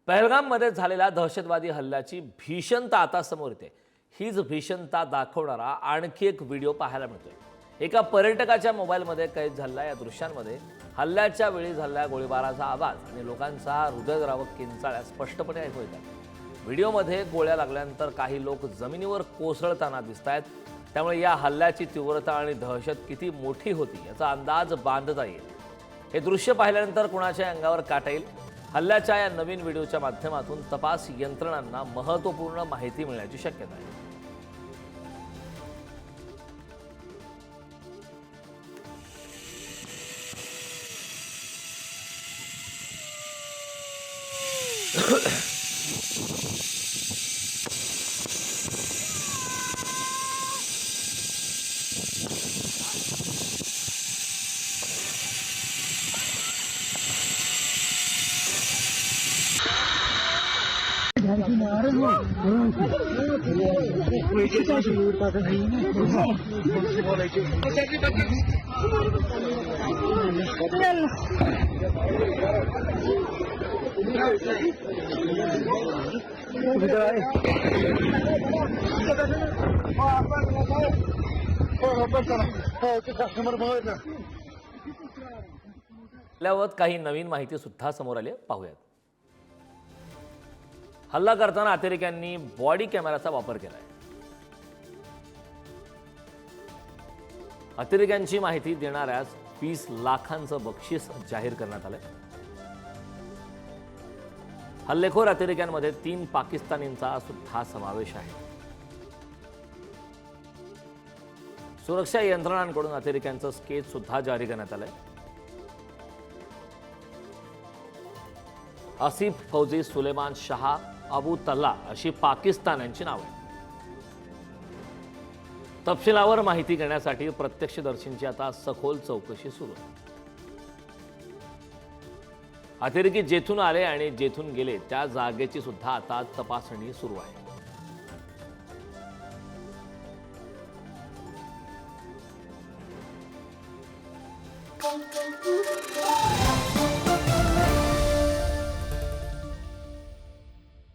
पहलगाममध्ये झालेल्या दहशतवादी हल्ल्याची भीषणता आता समोर येते। हीच भीषणता दाखवणारा आणखी एक व्हिडिओ पाहायला मिळतोय। एका पर्यटकाच्या मोबाईलमध्ये कैद झालेल्या या दृश्यांमध्ये हल्ल्याच्या वेळी झालेल्या गोळीबाराचा आवाज आणि लोकांचा हृदयद्रावक किंचाळ्या स्पष्टपणे ऐकू येतात। व्हिडिओमध्ये गोळ्या लागल्यानंतर काही लोक जमिनीवर कोसळताना दिसतायत। त्यामुळे या हल्ल्याची तीव्रता आणि दहशत किती मोठी होती याचा अंदाज बांधता येईल। हे दृश्य पाहिल्यानंतर कुणाच्या अंगावर काटा येईल। हल्ल्याच्या या नवीन व्हिडिओच्या माध्यमातून तपास यंत्रणांना महत्त्वपूर्ण माहिती मिळण्याची शक्यता आहे। आपल्यावर काही नवीन माहिती सुद्धा समोर आली, पाहूयात। हल्ला करताना अतिरेक्यांनी बॉडी कॅमेराचा वापर केलाय। अतिरेक्यांची माहिती देणाऱ्यास 20 लाखांचं बक्षीस जाहीर करण्यात आलंय। हल्लेखोर अतिरेक्यांमध्ये 3 पाकिस्तानींचा सुद्धा समावेश आहे। सुरक्षा यंत्रणांकडून अतिरेक्यांचं स्केच सुद्धा जारी करण्यात आलंय। आसिफ फौजी, सुलेमान शाह, अबू तल्ला अशी पाकिस्तान यांची नावे आहेत। तपशिलावर माहिती घेण्यासाठी प्रत्यक्षदर्शींची आता सखोल चौकशी सुरू आहे। अतिरेकी जेथून आले आणि जेथून गेले त्या जागेची सुद्धा आता तपासणी सुरू आहे।